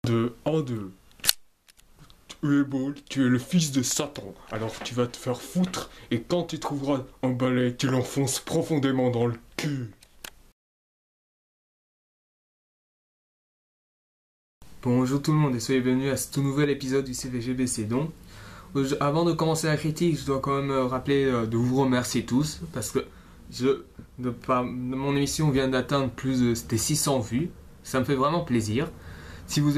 de 1, 2. Uebol, tu es le fils de Satan, alors tu vas te faire foutre et quand tu trouveras un balai, tu l'enfonces profondément dans le cul. Bonjour tout le monde et soyez bienvenus à ce tout nouvel épisode du CVGBC. Donc, avant de commencer la critique, je dois quand même rappeler de vous remercier tous parce que mon émission vient d'atteindre des 600 vues. Ça me fait vraiment plaisir. Si vous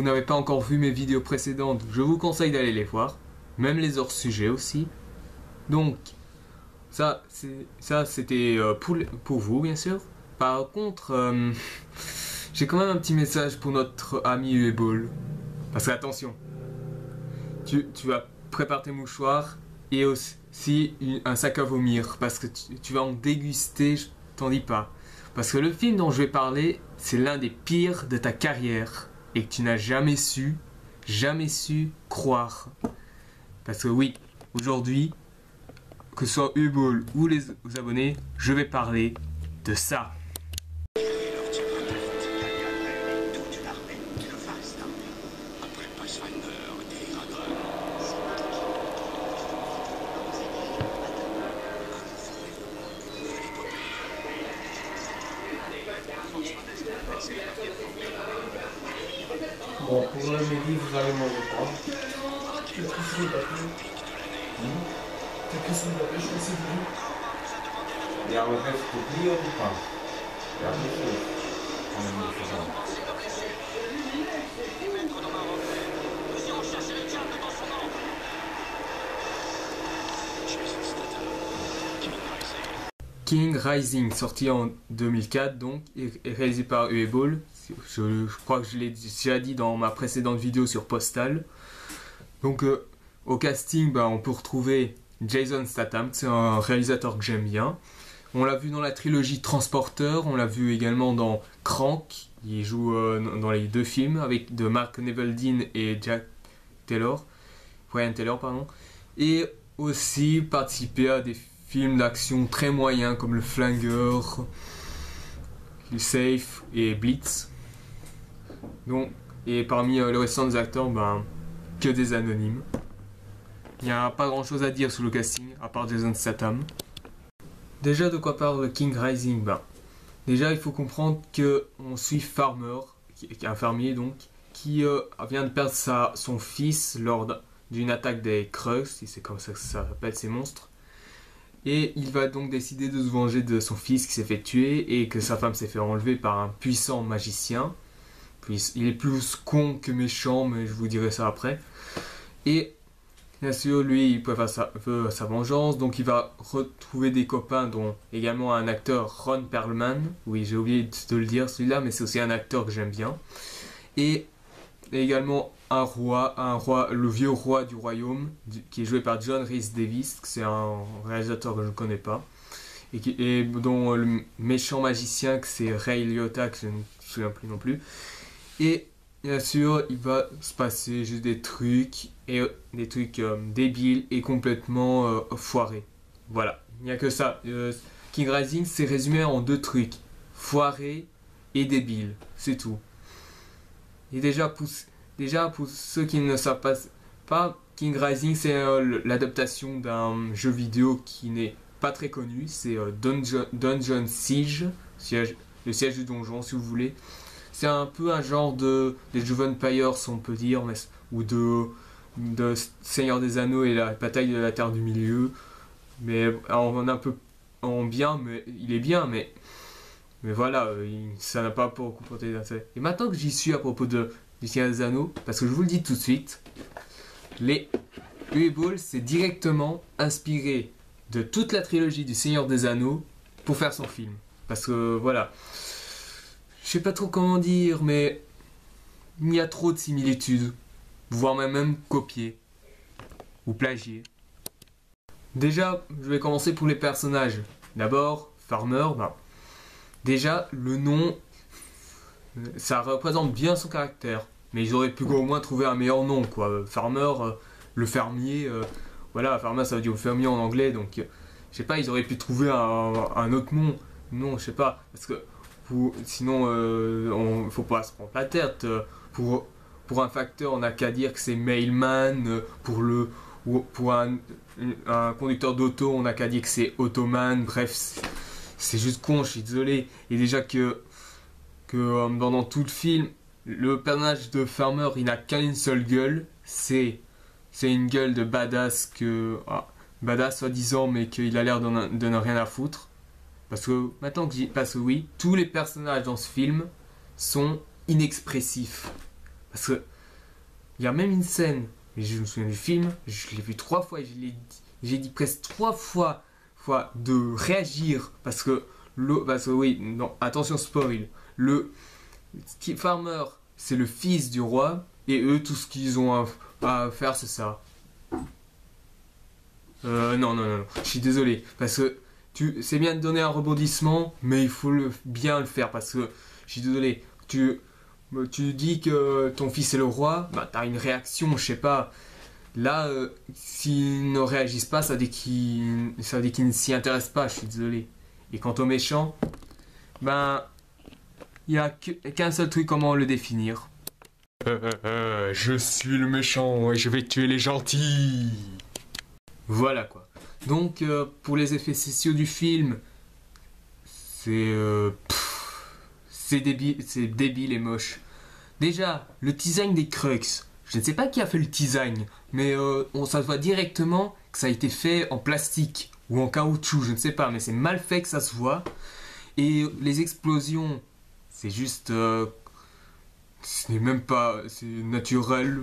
n'avez pas encore vu mes vidéos précédentes, je vous conseille d'aller les voir, même les hors-sujets aussi. Donc, ça c'était pour vous bien sûr. Par contre, j'ai quand même un petit message pour notre ami Uebol. Parce que attention, tu vas préparer tes mouchoirs et aussi un sac à vomir. Parce que tu vas en déguster, je t'en dis pas. Parce que le film dont je vais parler, c'est l'un des pires de ta carrière. Et que tu n'as jamais su croire. Parce que oui, aujourd'hui, que ce soit Uebol ou les abonnés, je vais parler de ça. Bon, pour le midi, vous allez manger quoi? Tu as pris de papier. Tu as pris de papier, je fais Il y a un reste oublié ou pas? Il y a des choses. On est différents. King Rising, sorti en 2004 donc, et réalisé par Uebol. Je crois que je l'ai déjà dit dans ma précédente vidéo sur Postal. Donc au casting, on peut retrouver Jason Statham, c'est un réalisateur que j'aime bien. On l'a vu dans la trilogie Transporteur, on l'a vu également dans Crank, il joue dans les deux films avec de Mark Neveldine et Ryan Taylor, pardon. Et aussi participé à des films d'action très moyens comme Le Flingueur, Le Safe et Blitz. Donc, et parmi le restant des acteurs, que des anonymes. Il n'y a pas grand chose à dire sur le casting, à part Jason Statham. Déjà, de quoi parle King Rising? Déjà, il faut comprendre qu'on suit Farmer, qui est un fermier donc, qui vient de perdre son fils lors d'une attaque des Krugs, si c'est comme ça que ça s'appelle ces monstres. Et il va donc décider de se venger de son fils qui s'est fait tuer et que sa femme s'est fait enlever par un puissant magicien. Il est plus con que méchant, mais je vous dirai ça après. Et bien sûr, lui, il veut sa vengeance, donc il va retrouver des copains, dont également un acteur, Ron Perlman. Oui, j'ai oublié de le dire celui-là, mais c'est aussi un acteur que j'aime bien. Et également un roi, le vieux roi du royaume, qui est joué par John Rhys Davies, c'est un réalisateur que je ne connais pas, et dont le méchant magicien, que c'est Ray Liotta, que je ne me souviens plus non plus. Et bien sûr, il va se passer juste des trucs débiles et complètement foirés. Voilà, il n'y a que ça. King Rising, c'est résumé en deux trucs, foiré et débile, c'est tout. Et déjà pour ceux qui ne savent pas, King Rising, c'est l'adaptation d'un jeu vidéo qui n'est pas très connu, c'est Dungeon Siege, le siège du donjon si vous voulez. C'est un peu un genre des Jeux Empires, on peut dire, ou de Seigneur des Anneaux et la bataille de la Terre du Milieu. Mais en bien, mais il est bien, mais voilà, ça n'a pas beaucoup porté d'intérêt. Et maintenant que j'y suis à propos du Seigneur des Anneaux, parce que je vous le dis tout de suite, Uebol s'est directement inspiré de toute la trilogie du Seigneur des Anneaux pour faire son film. Parce que voilà. Je sais pas trop comment dire, mais il y a trop de similitudes, voire même copier ou plagier. Déjà, je vais commencer pour les personnages. D'abord, Farmer, déjà le nom, ça représente bien son caractère, mais ils auraient pu au moins trouver un meilleur nom, quoi. Farmer, le fermier, voilà, Farmer ça veut dire le fermier en anglais, donc je sais pas, ils auraient pu trouver un autre nom. Non, je sais pas, parce que Sinon, faut pas se prendre la tête. Pour un facteur, on n'a qu'à dire que c'est mailman. Pour un conducteur d'auto, on n'a qu'à dire que c'est automan. Bref, c'est juste con, je suis désolé. Et déjà que pendant tout le film, le personnage de Farmer, il n'a qu'une seule gueule. C'est une gueule de badass badass soi-disant, mais qu'il a l'air de ne rien à foutre. Parce que oui, tous les personnages dans ce film sont inexpressifs. Parce que il y a même une scène, et je me souviens du film, je l'ai vu 3 fois, et j'ai dit presque 3 fois de réagir, parce que oui, non, attention spoil, Farmer, c'est le fils du roi, et eux, tout ce qu'ils ont à faire, c'est ça. Non, je suis désolé, parce que c'est bien de donner un rebondissement, mais il faut bien le faire, parce que, je suis désolé, tu dis que ton fils est le roi, bah t'as une réaction, je sais pas. Là, s'ils ne réagissent pas, ça dit qu'ils ne s'y intéressent pas, je suis désolé. Et quant au méchant, ben, il n'y a qu'un seul truc, comment le définir. Je suis le méchant et je vais tuer les gentils. Voilà quoi. Donc, pour les effets spéciaux du film, c'est débile et moche. Déjà, le design des Crux. Je ne sais pas qui a fait le design, mais ça se voit directement que ça a été fait en plastique ou en caoutchouc, je ne sais pas, mais c'est mal fait que ça se voit. Et les explosions, c'est juste... c'est même pas... c'est naturel.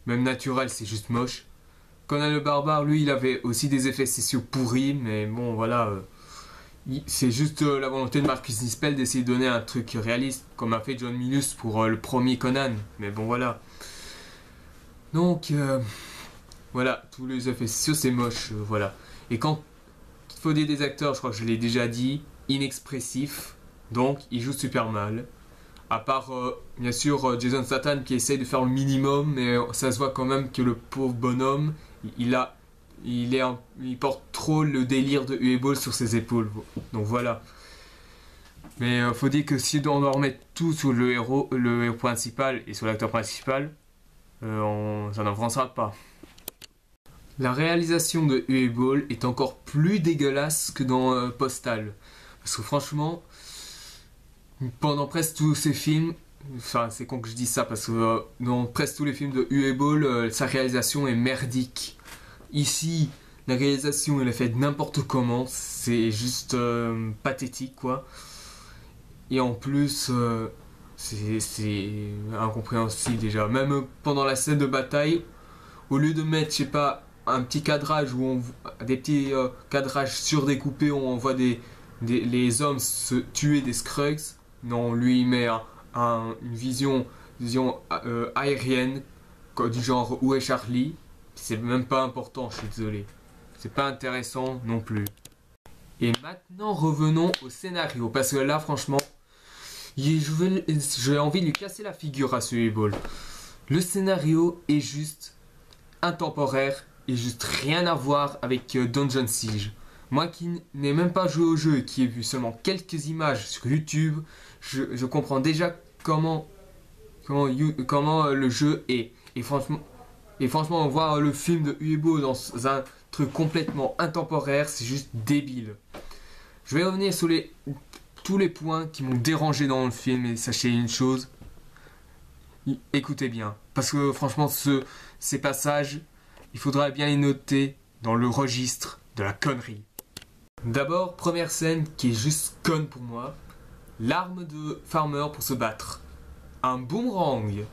Même naturel, c'est juste moche. Conan le Barbare, lui, il avait aussi des effets spéciaux pourris, mais bon, voilà... c'est juste la volonté de Marcus Nispel d'essayer de donner un truc réaliste, comme a fait John Milius pour le premier Conan. Mais bon, voilà. Donc, voilà, tous les effets spéciaux, c'est moche, voilà. Et quand il faut des acteurs, je crois que je l'ai déjà dit, inexpressifs, donc ils jouent super mal. À part, bien sûr, Jason Statham qui essaye de faire le minimum, mais ça se voit quand même que le pauvre bonhomme, il porte trop le délire de Uwe Boll sur ses épaules. Donc voilà. Mais faut dire que si on doit remettre tout sur le héros principal et sur l'acteur principal, ça n'avancera pas. La réalisation de Uwe Boll est encore plus dégueulasse que dans Postal. Parce que franchement, pendant presque tous ces films, enfin c'est con que je dise ça parce que dans presque tous les films de Uwe Boll, sa réalisation est merdique. Ici, la réalisation elle est faite n'importe comment, c'est juste pathétique quoi. Et en plus, c'est incompréhensible déjà. Même pendant la scène de bataille, au lieu de mettre, je sais pas, un petit cadrage où des petits cadrages surdécoupés où on voit les hommes se tuer des Skrugs, non, lui il met une vision aérienne du genre où est Charlie. C'est même pas important, je suis désolé. C'est pas intéressant non plus. Et maintenant revenons au scénario, parce que là franchement, j'ai envie de lui casser la figure à ce Uwe Boll. Le scénario est juste intemporaire et juste rien à voir avec Dungeon Siege. Moi qui n'ai même pas joué au jeu et qui ai vu seulement quelques images sur YouTube, je comprends déjà comment le jeu est. Et franchement, voir le film de Uwe Boll dans un truc complètement intemporaire, c'est juste débile. Je vais revenir sur tous les points qui m'ont dérangé dans le film, et sachez une chose, écoutez bien. Parce que franchement, ces passages, il faudra bien les noter dans le registre de la connerie. D'abord, première scène qui est juste conne pour moi, l'arme de Farmer pour se battre. Un boomerang.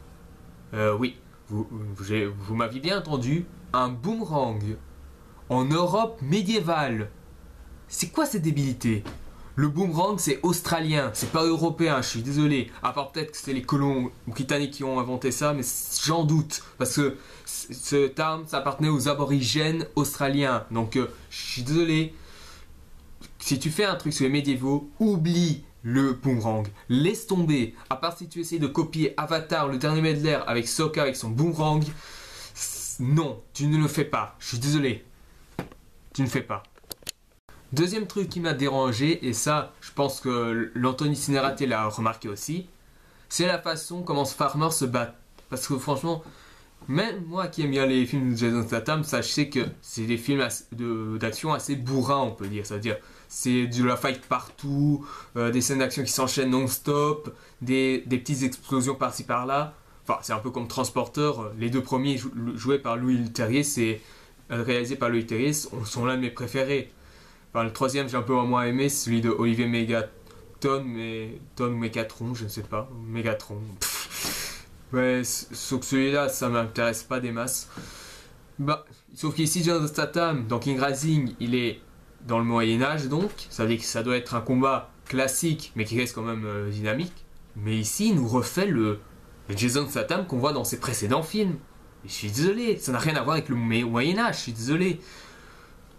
Oui. Vous m'aviez bien entendu, un boomerang en Europe médiévale. C'est quoi cette débilité? Le boomerang c'est australien, c'est pas européen, je suis désolé. À part peut-être que c'est les colons britanniques qui ont inventé ça, mais j'en doute. Parce que cette arme ça appartenait aux aborigènes australiens. Donc je suis désolé. Si tu fais un truc sur les médiévaux, oublie le boomerang. Laisse tomber. À part si tu essaies de copier Avatar, le dernier maître de l'air, avec Sokka avec son boomerang. Non, tu ne le fais pas. Je suis désolé. Tu ne fais pas. Deuxième truc qui m'a dérangé, et ça, je pense que l'Anthony Cineraté l'a remarqué aussi, c'est la façon comment ce farmer se bat. Parce que franchement, même moi qui aime bien les films de Jason Statham, sachez que c'est des films d'action assez bourrins, on peut dire. C'est-à-dire, c'est de la fight partout, des scènes d'action qui s'enchaînent non-stop, des petites explosions par-ci par-là. Enfin, c'est un peu comme Transporteur. Les deux premiers joués par Louis Leterrier, réalisés par Louis Leterrier, sont l'un de mes préférés. Enfin, le troisième, j'ai un peu moins aimé, c'est celui de Olivier Mégatron, je ne sais pas. Mégatron. Ouais, sauf que celui-là, ça m'intéresse pas des masses. Bah, sauf qu'ici, Jason Statham, dans King Rising, il est dans le Moyen-Âge, donc. Ça veut dire que ça doit être un combat classique, mais qui reste quand même dynamique. Mais ici, il nous refait le Jason Statham qu'on voit dans ses précédents films. Et je suis désolé, ça n'a rien à voir avec le Moyen-Âge, je suis désolé.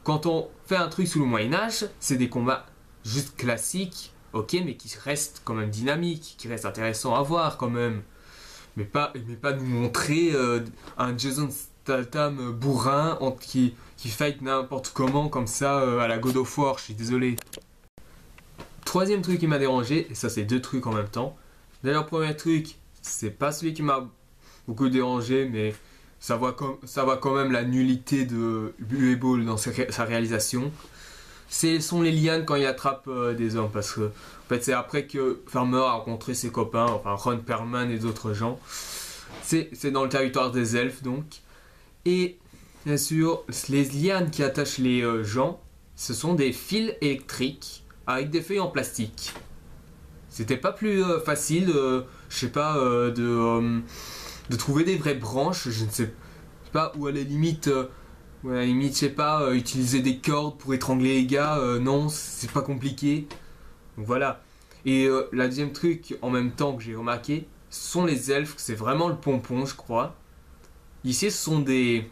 Quand on fait un truc sous le Moyen-Âge, c'est des combats juste classiques, ok, mais qui restent quand même dynamiques, qui restent intéressants à voir quand même. Mais pas nous montrer un Jason Statham bourrin qui fight n'importe comment comme ça à la God of War, je suis désolé. Troisième truc qui m'a dérangé, et ça c'est deux trucs en même temps. D'ailleurs, premier truc, c'est pas celui qui m'a beaucoup dérangé, mais ça voit quand même la nullité de Uwe Boll dans sa réalisation. Ce sont les lianes quand il attrape des hommes, parce que en fait, c'est après que Farmer a rencontré ses copains, enfin Ron Perlman et d'autres gens. C'est dans le territoire des elfes donc. Et bien sûr, les lianes qui attachent les gens, ce sont des fils électriques avec des feuilles en plastique. C'était pas plus facile, je sais pas, de trouver des vraies branches, je ne sais pas, ou à la limite, je sais pas, utiliser des cordes pour étrangler les gars, non, c'est pas compliqué. Donc voilà. Et la deuxième truc, en même temps que j'ai remarqué, ce sont les elfes, c'est vraiment le pompon, je crois. Ici, ce sont des...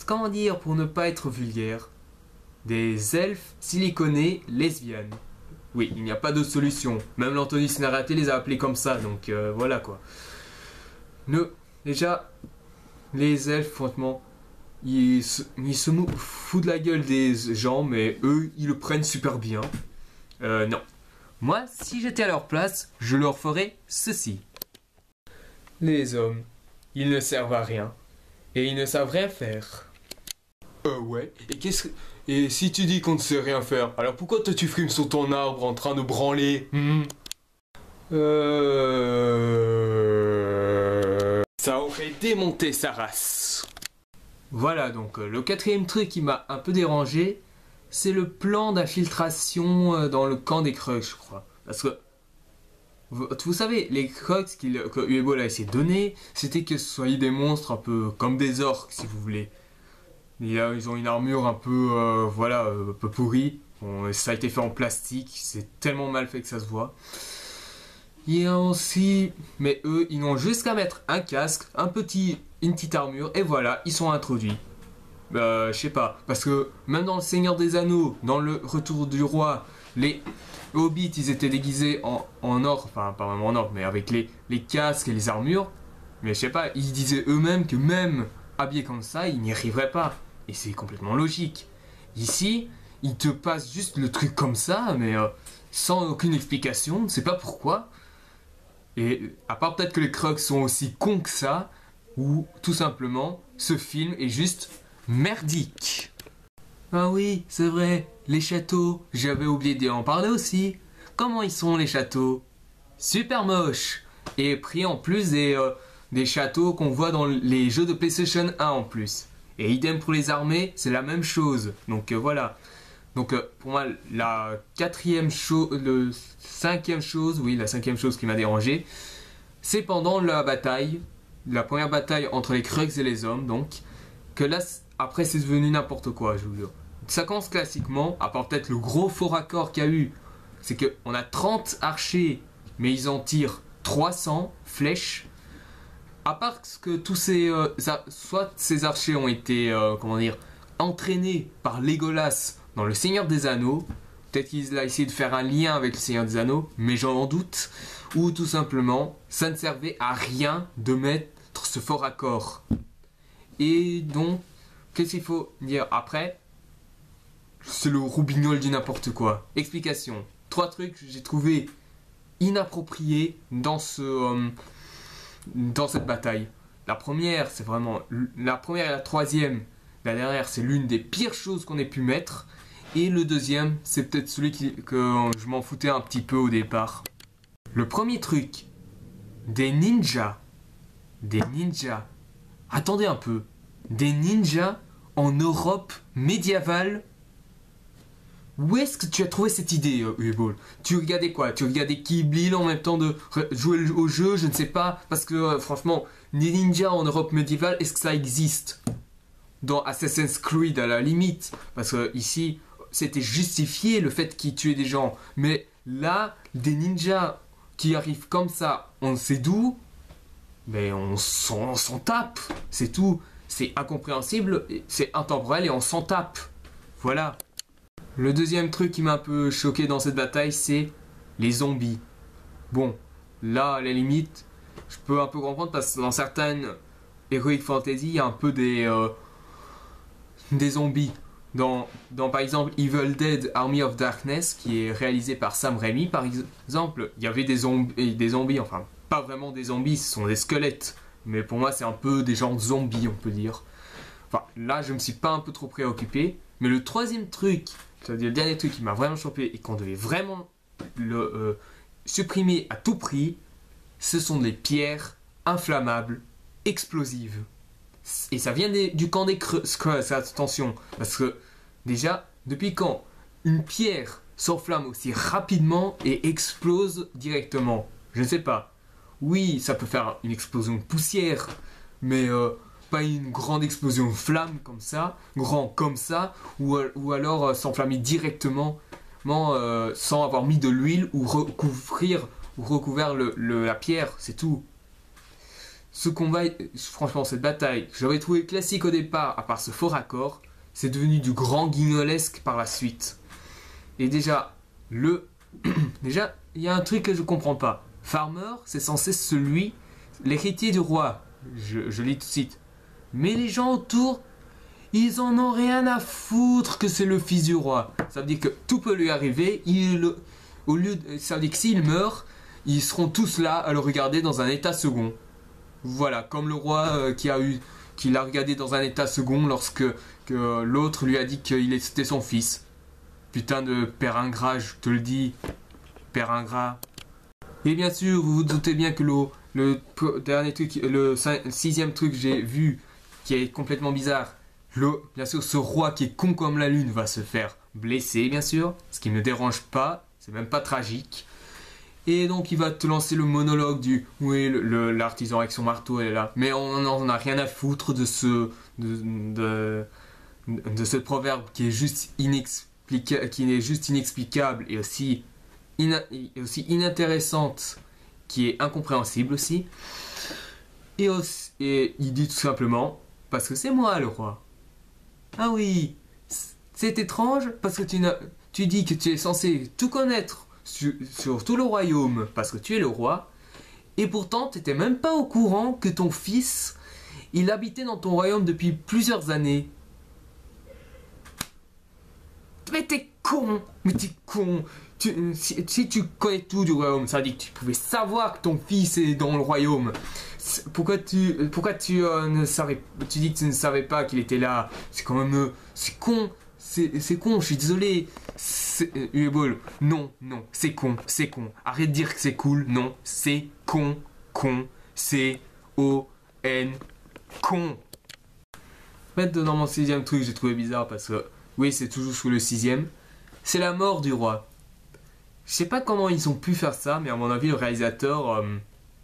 Comment dire, pour ne pas être vulgaire, des elfes siliconés lesbiennes. Oui, il n'y a pas d'autre solution. Même l'Anthony Cineraté les a appelés comme ça, donc voilà quoi. Déjà, les elfes, franchement, ils se foutent de la gueule des gens, mais eux, ils le prennent super bien. Non. Moi, si j'étais à leur place, je leur ferais ceci. Les hommes, ils ne servent à rien. Et ils ne savent rien faire. Ouais. Et si tu dis qu'on ne sait rien faire, alors pourquoi toi tu frimes sur ton arbre en train de branler Ça aurait démonté sa race. Voilà, donc le quatrième truc qui m'a un peu dérangé, c'est le plan d'infiltration dans le camp des Krugs, je crois. Parce que, vous savez, les Krugs que Uwe Boll a essayé de donner, c'était que ce soient des monstres un peu comme des orques, si vous voulez. Ils ont une armure un peu, un peu pourrie. Bon, ça a été fait en plastique, c'est tellement mal fait que ça se voit. Il y a aussi... Mais eux, ils n'ont juste qu'à mettre un casque, une petite armure, et voilà, ils sont introduits. Je sais pas, parce que même dans le Seigneur des Anneaux, dans le Retour du Roi, les Hobbits, ils étaient déguisés en or, enfin pas vraiment en or, mais avec les casques et les armures. Mais je sais pas, ils disaient eux-mêmes que même habillés comme ça, ils n'y arriveraient pas. Et c'est complètement logique. Ici, ils te passent juste le truc comme ça, mais sans aucune explication, on ne sait pas pourquoi. Et à part peut-être que les Krugs sont aussi cons que ça, ou tout simplement, ce film est juste merdique. Ah oui, c'est vrai, les châteaux, j'avais oublié d'en parler aussi. Comment ils sont les châteaux? Super moches. Et pris en plus des châteaux qu'on voit dans les jeux de PlayStation 1 en plus. Et idem pour les armées, c'est la même chose. Donc voilà. Donc pour moi, la cinquième chose qui m'a dérangé, c'est pendant la première bataille entre les Krugs et les hommes, donc, que là, après c'est devenu n'importe quoi, je vous jure. Ça commence classiquement, à part peut-être le gros faux raccord qu'il y a eu, c'est qu'on a 30 archers, mais ils en tirent 300 flèches. À part que tous soit ces archers ont été, entraînés par Legolas dans le Seigneur des Anneaux, peut-être qu'il a essayé de faire un lien avec le Seigneur des Anneaux, mais j'en doute, ou tout simplement, ça ne servait à rien de mettre ce faux raccord. Et donc, qu'est-ce qu'il faut dire après? c'est le roubignol du n'importe quoi. Explication. 3 trucs que j'ai trouvé inappropriés dans cette bataille. La première, c'est vraiment... La première et la troisième, la dernière, c'est l'une des pires choses qu'on ait pu mettre. Et le deuxième, c'est peut-être celui que je m'en foutais un petit peu au départ. Le premier truc, des ninjas. Des ninjas. Attendez un peu. Des ninjas en Europe médiévale. Où est-ce que tu as trouvé cette idée, Ueball? Tu regardais quoi? Tu regardais Kill Bill en même temps de jouer au jeu? Je ne sais pas. Parce que franchement, des ninjas en Europe médiévale, est-ce que ça existe? Dans Assassin's Creed à la limite. Parce que ici, c'était justifié le fait qu'ils tuaient des gens. Mais là, des ninjas qui arrivent comme ça, on sait d'où, mais on s'en tape. C'est tout. C'est incompréhensible, c'est intemporel et on s'en tape. Voilà. Le deuxième truc qui m'a un peu choqué dans cette bataille, c'est les zombies. Bon, là, à la limite, je peux un peu comprendre parce que dans certaines Heroic Fantasy, il y a un peu des zombies. Dans par exemple Evil Dead Army of Darkness, qui est réalisé par Sam Raimi, par exemple, il y avait des zombies, enfin, pas vraiment des zombies, ce sont des squelettes. Mais pour moi, c'est un peu des genres de zombies, on peut dire. Enfin, là, je me suis pas un peu trop préoccupé. Mais le troisième truc, c'est-à-dire le dernier truc qui m'a vraiment chopé et qu'on devait vraiment le supprimer à tout prix, ce sont des pierres inflammables, explosives. Et ça vient du camp des Skrulls, attention. Parce que, déjà, depuis quand une pierre s'enflamme aussi rapidement et explose directement? Je ne sais pas. Oui, ça peut faire une explosion de poussière, mais pas une grande explosion de flamme comme ça, grand comme ça, ou alors s'enflammer directement sans avoir mis de l'huile ou recouvert la pierre, c'est tout. Ce combat, franchement, cette bataille, que j'avais trouvé classique au départ, à part ce faux raccord, c'est devenu du grand guignolesque par la suite. Et déjà, il y a un truc que je comprends pas. Farmer, c'est censé l'héritier du roi. Je lis tout de suite. Mais les gens autour, ils en ont rien à foutre que c'est le fils du roi. Ça veut dire que tout peut lui arriver. Ça veut dire que s'il meurt, ils seront tous là à le regarder dans un état second. Voilà, comme le roi qui l'a regardé dans un état second lorsque l'autre lui a dit c'était son fils. Putain de père ingrat, je te le dis. Père ingrat. Et bien sûr, vous vous doutez bien que le dernier truc, le sixième truc que j'ai vu, qui est complètement bizarre, bien sûr, ce roi qui est con comme la lune va se faire blesser, bien sûr, ce qui ne me dérange pas, c'est même pas tragique. Et donc, il va te lancer le monologue oui, l'artisan avec son marteau est là. Mais on n'en a rien à foutre de ce proverbe qui est juste inexplicable et aussi inintéressante, qui est incompréhensible aussi. Et il dit tout simplement, parce que c'est moi le roi. Ah oui, c'est étrange parce que tu dis que tu es censé tout connaître sur tout le royaume parce que tu es le roi, et pourtant tu n'étais même pas au courant que ton fils, il habitait dans ton royaume depuis plusieurs années. Mais t'es con, si tu connais tout du royaume, ça veut dire que tu pouvais savoir que ton fils est dans le royaume. Pourquoi tu ne savais, tu dis que tu ne savais pas qu'il était là? C'est quand même, c'est con, je suis désolé. Ueball, non, c'est con. Arrête de dire que c'est cool, non, c'est con, C-O-N, con. En fait, dans mon sixième truc, j'ai trouvé bizarre parce que, oui, c'est toujours sous le sixième, c'est la mort du roi. Je sais pas comment ils ont pu faire ça, mais à mon avis, le réalisateur,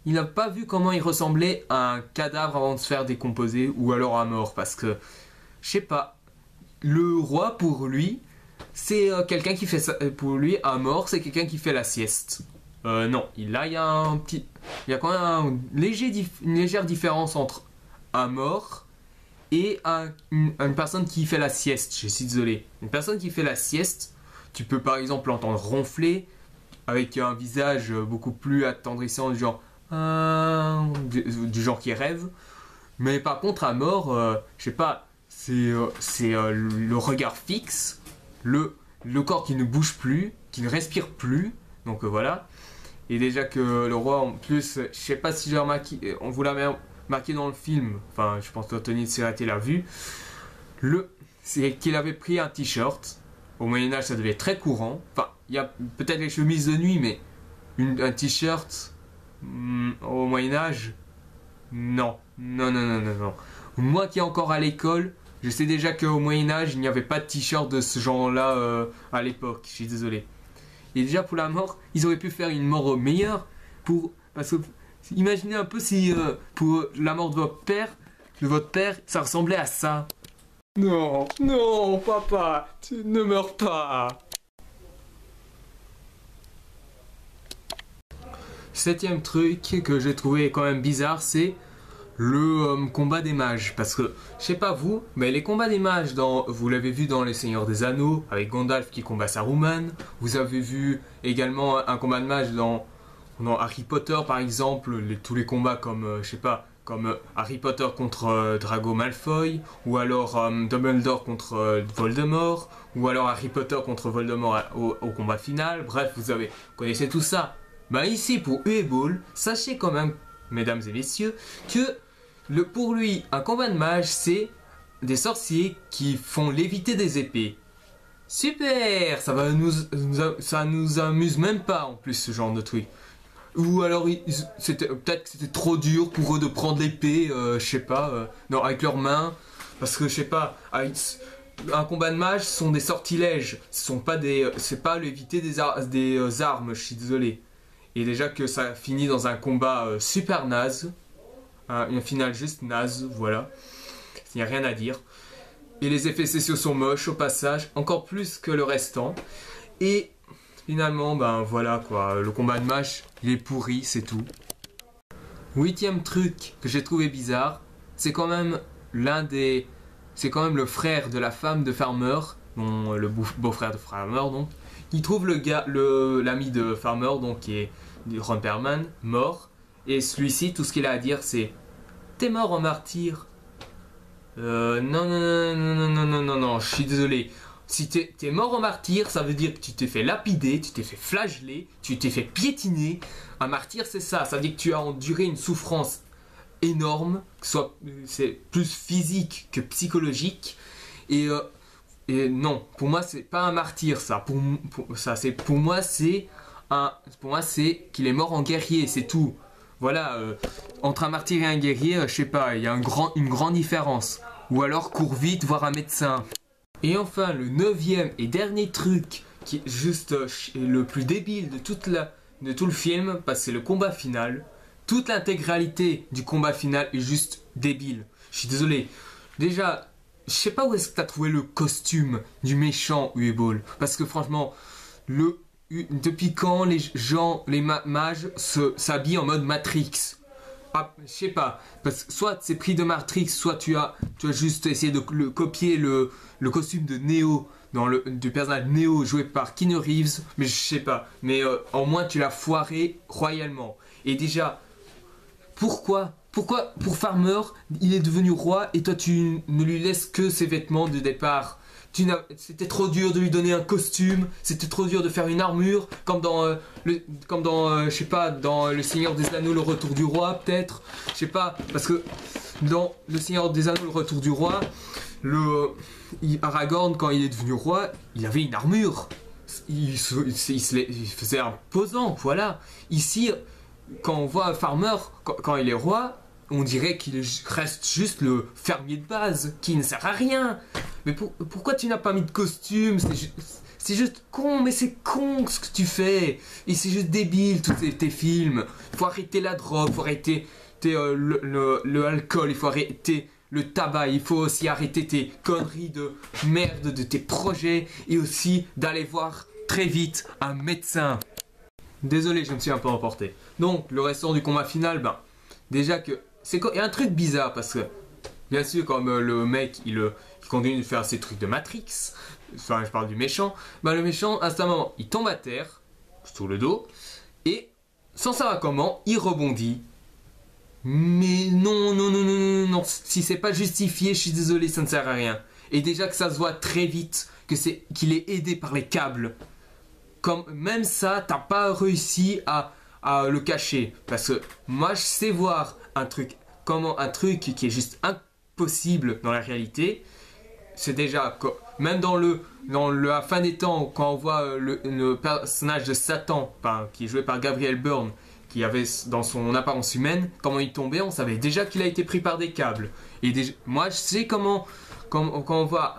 il n'a pas vu comment il ressemblait à un cadavre avant de se faire décomposer, ou alors à mort, parce que, je sais pas, le roi, pour lui, c'est quelqu'un qui fait ça, pour lui, un mort, c'est quelqu'un qui fait la sieste. Non, là, il y a quand même une légère différence entre un mort et une personne qui fait la sieste. Je suis désolé. Une personne qui fait la sieste, tu peux par exemple l'entendre ronfler avec un visage beaucoup plus attendrissant, du genre qui rêve. Mais par contre, à mort, je sais pas, c'est le regard fixe le corps qui ne bouge plus, qui ne respire plus. Donc voilà. Et déjà que le roi, en plus, je sais pas si j'ai remarqué, on vous l'avait remarqué dans le film, enfin je pense que Tony Serrati l'a vu, c'est qu'il avait pris un t-shirt. Au Moyen-Âge, ça devait être très courant. Enfin, il y a peut-être les chemises de nuit, mais un t-shirt au Moyen-Âge, non. Moi qui est encore à l'école, je sais déjà qu'au Moyen-Âge, il n'y avait pas de t-shirt de ce genre-là à l'époque. Je suis désolé. Et déjà pour la mort, ils auraient pu faire une mort meilleure. Parce que imaginez un peu si pour la mort de votre père, ça ressemblait à ça. Non, non, papa, tu ne meurs pas. Septième truc que j'ai trouvé quand même bizarre, c'est le combat des mages. Parce que, je sais pas vous, mais les combats des mages, vous l'avez vu dans Les Seigneurs des Anneaux, avec Gandalf qui combat Saruman. Vous avez vu également un combat de mages dans Harry Potter, par exemple, tous les combats comme, je sais pas, comme Harry Potter contre Drago Malfoy, ou alors Dumbledore contre Voldemort, ou alors Harry Potter contre Voldemort au combat final. Bref, vous connaissez tout ça. Bah ici, pour Uwe sachez quand même, mesdames et messieurs, que pour lui, un combat de mage, c'est des sorciers qui font léviter des épées. Super, ça nous amuse même pas en plus ce genre de truc. Ou alors peut-être que c'était trop dur pour eux de prendre l'épée, je sais pas, non, avec leurs mains, parce que je sais pas, un combat de mage ce sont des sortilèges, c'est pas léviter des armes, je suis désolé. Et déjà que ça finit dans un combat super naze, une finale juste naze, voilà, il n'y a rien à dire. Et les effets spéciaux sont moches au passage, encore plus que le restant. Et finalement, ben voilà quoi, le combat de mage, il est pourri, c'est tout. Huitième truc que j'ai trouvé bizarre, c'est quand même c'est quand même le frère de la femme de Farmer, le beau-frère de Farmer donc. Il trouve l'ami de Farmer, donc qui est Ron Perlman, mort. Et celui-ci, tout ce qu'il a à dire, c'est « T'es mort en martyr ». Non, je suis désolé. Si t'es mort en martyr, ça veut dire que tu t'es fait lapider, tu t'es fait flageller, tu t'es fait piétiner. Un martyr, c'est ça. Ça veut dire que tu as enduré une souffrance énorme, c'est plus physique que psychologique. Et non, pour moi, c'est pas un martyr, ça. Pour moi, c'est qu'il est mort en guerrier, c'est tout. Voilà, entre un martyr et un guerrier, je sais pas, il y a une grande différence. Ou alors cours vite voir un médecin. Et enfin, le neuvième et dernier truc, qui est juste le plus débile de tout le film, parce que c'est le combat final. Toute l'intégralité du combat final est juste débile. Je suis désolé. Déjà, je sais pas où est-ce que t'as trouvé le costume du méchant Uwe Boll. Parce que franchement, depuis quand les mages s'habillent en mode Matrix? Ah, je sais pas, parce que soit c'est pris de Matrix, soit tu as juste essayé de copier le costume de Neo, du personnage Neo joué par Keanu Reeves, mais je sais pas, mais au moins tu l'as foiré royalement. Et déjà, pourquoi pour Farmer, il est devenu roi et toi tu ne lui laisses que ses vêtements de départ? C'était trop dur de lui donner un costume, c'était trop dur de faire une armure, comme dans je sais pas, dans Le Seigneur des Anneaux, le Retour du Roi, peut-être, je sais pas, parce que dans Le Seigneur des Anneaux, le Retour du Roi, Aragorn, quand il est devenu roi, il avait une armure, il faisait imposant, voilà. Ici, quand on voit Farmer, quand il est roi, on dirait qu'il reste juste le fermier de base, qui ne sert à rien. Mais pourquoi tu n'as pas mis de costume? C'est juste con, mais c'est con ce que tu fais. Et c'est juste débile, tous tes films. Il faut arrêter la drogue, il faut arrêter le alcool, il faut arrêter le tabac. Il faut aussi arrêter tes conneries de merde, de tes projets. Et aussi d'aller voir très vite un médecin. Désolé, je me suis un peu emporté. Donc, le restant du combat final, ben, déjà que... il y a un truc bizarre, parce que, bien sûr, comme le mec, il continue de faire ses trucs de Matrix, enfin, je parle du méchant, ben, le méchant, instamment, il tombe à terre, sous le dos, et, sans savoir comment, il rebondit. Mais non, si c'est pas justifié, je suis désolé, ça ne sert à rien. Et déjà que ça se voit très vite qu'il est aidé par les câbles. Comme, même ça, t'as pas réussi à le cacher. Parce que moi, je sais voir un truc qui est juste impossible dans la réalité. C'est déjà, même dans la fin des temps, quand on voit le personnage de Satan, qui est joué par Gabriel Byrne, qui avait dans son apparence humaine, comment il tombait, on savait déjà qu'il a été pris par des câbles. Et moi, je sais quand on voit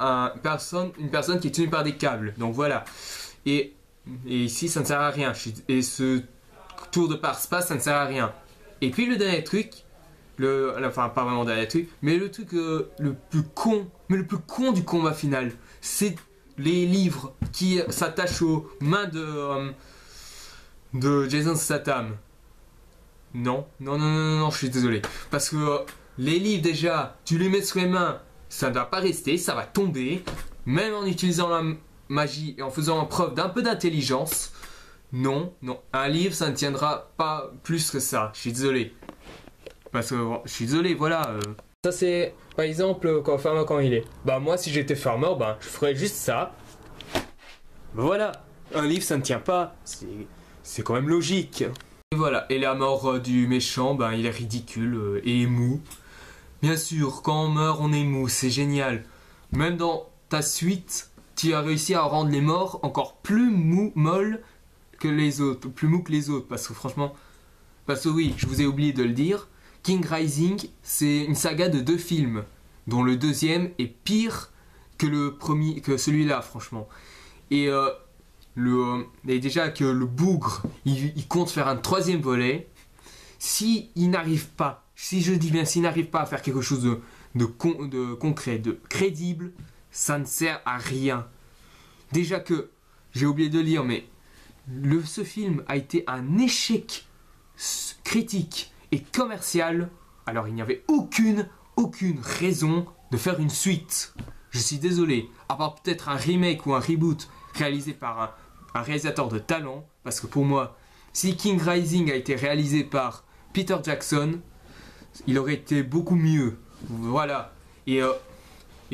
une personne qui est tenue par des câbles. Donc voilà. Et ici, ça ne sert à rien. Et ce tour de passe-passe, ça ne sert à rien. Et puis le dernier truc, enfin pas vraiment dernier truc, mais le truc le plus con du combat final, c'est les livres qui s'attachent aux mains de Jason Statham. Non, je suis désolé. Parce que les livres déjà, tu les mets sur les mains, ça ne va pas rester, ça va tomber. Même en utilisant la magie et en faisant preuve d'un peu d'intelligence. Non, un livre ça ne tiendra pas plus que ça, je suis désolé. Parce que je suis désolé, voilà. Ça c'est par exemple quand il est. Moi si j'étais farmer, je ferais juste ça. Voilà, un livre ça ne tient pas, c'est quand même logique. Et voilà, et la mort du méchant, il est ridicule et mou. Bien sûr, quand on meurt, on est mou, c'est génial. Même dans ta suite, tu as réussi à rendre les morts encore plus molles que les autres, plus mou que les autres, parce que oui, je vous ai oublié de le dire, King Rising, c'est une saga de 2 films, dont le deuxième est pire que celui-là, franchement. Et déjà que le bougre, il compte faire un 3e volet, s'il n'arrive pas à faire quelque chose de concret, de crédible, ça ne sert à rien. Déjà que, j'ai oublié de lire, mais ce film a été un échec critique et commercial, alors il n'y avait aucune raison de faire une suite. Je suis désolé, à part peut-être un remake ou un reboot réalisé par un réalisateur de talent, parce que pour moi, si King Rising a été réalisé par Peter Jackson, il aurait été beaucoup mieux. Voilà. Et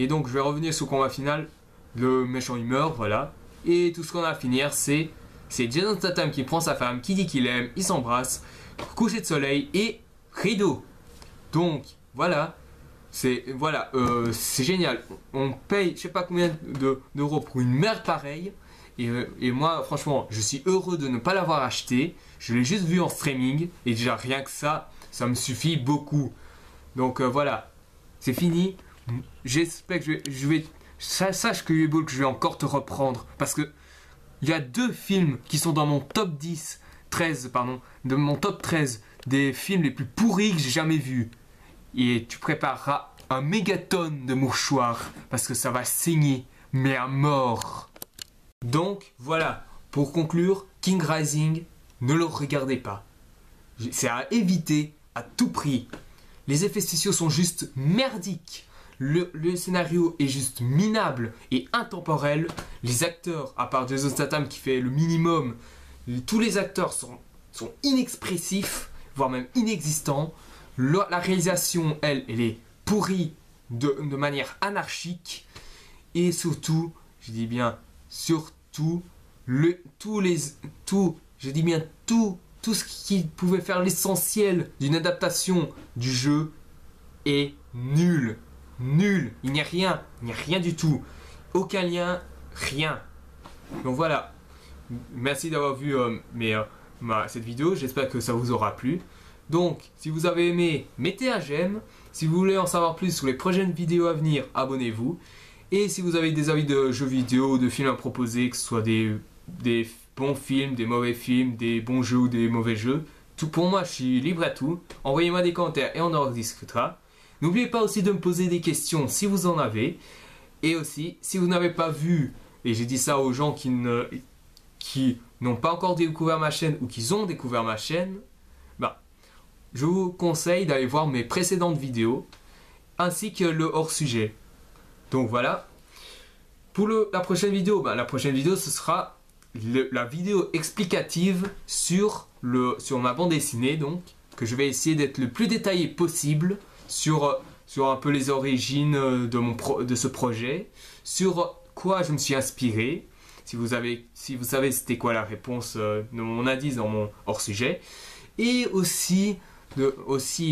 donc je vais revenir sur le combat final. Le méchant il meurt, voilà. Et tout ce qu'on a à finir, c'est Jason Statham qui prend sa femme, qui dit qu'il aime, ils s'embrassent, coucher de soleil et rideau. Donc voilà, c'est génial. On paye je sais pas combien d'euros pour une merde pareille. Et moi franchement, je suis heureux de ne pas l'avoir acheté. Je l'ai juste vu en streaming et déjà rien que ça me suffit beaucoup. Donc voilà, c'est fini. J'espère que je vais sache que Ueball, que je vais encore te reprendre parce que il y a 2 films qui sont dans mon top 13 de mon top 13 des films les plus pourris que j'ai jamais vus. Et tu prépareras un mégatonne de mouchoirs parce que ça va saigner, mais à mort. Donc voilà, pour conclure, King Rising, ne le regardez pas. C'est à éviter à tout prix. Les effets spéciaux sont juste merdiques. Le scénario est juste minable et intemporel. Les acteurs, à part Jason Statham qui fait le minimum, tous les acteurs sont inexpressifs, voire même inexistants. La réalisation, elle est pourrie de manière anarchique. Et surtout, je dis bien surtout, tout ce qui pouvait faire l'essentiel d'une adaptation du jeu est nul. Nul, il n'y a rien du tout. Aucun lien, rien. Donc voilà. Merci d'avoir vu cette vidéo. J'espère que ça vous aura plu. Donc, si vous avez aimé, mettez un j'aime. Si vous voulez en savoir plus sur les prochaines vidéos à venir, abonnez-vous. Et si vous avez des avis de jeux vidéo, de films à proposer, que ce soit des bons films, des mauvais films, des bons jeux ou des mauvais jeux, pour moi, je suis libre à tout. Envoyez-moi des commentaires et on en discutera. N'oubliez pas aussi de me poser des questions si vous en avez. Et aussi, si vous n'avez pas vu, et j'ai dit ça aux gens qui n'ont pas encore découvert ma chaîne ou qui ont découvert ma chaîne, je vous conseille d'aller voir mes précédentes vidéos, ainsi que le hors-sujet. Donc voilà. Pour la prochaine vidéo, ce sera la vidéo explicative sur ma bande dessinée, donc, que je vais essayer d'être le plus détaillé possible sur un peu les origines de ce projet, sur quoi je me suis inspiré. Si vous savez c'était quoi la réponse de mon indice dans mon hors-sujet. Et aussi,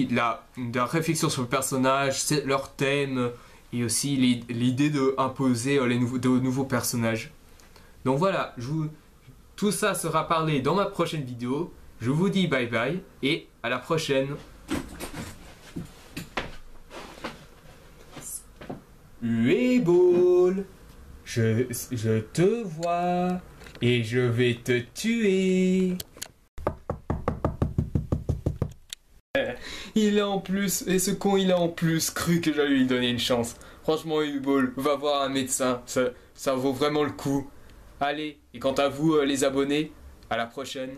la réflexion sur le personnage, leur thème, et aussi l'idée d'imposer de nouveaux personnages. Donc voilà, tout ça sera parlé dans ma prochaine vidéo. Je vous dis bye bye et à la prochaine. Ueball, je te vois et je vais te tuer. Il a en plus, et ce con il a en plus cru que j'allais lui donner une chance. Franchement Ueball, va voir un médecin, ça vaut vraiment le coup. Allez, et quant à vous les abonnés, à la prochaine.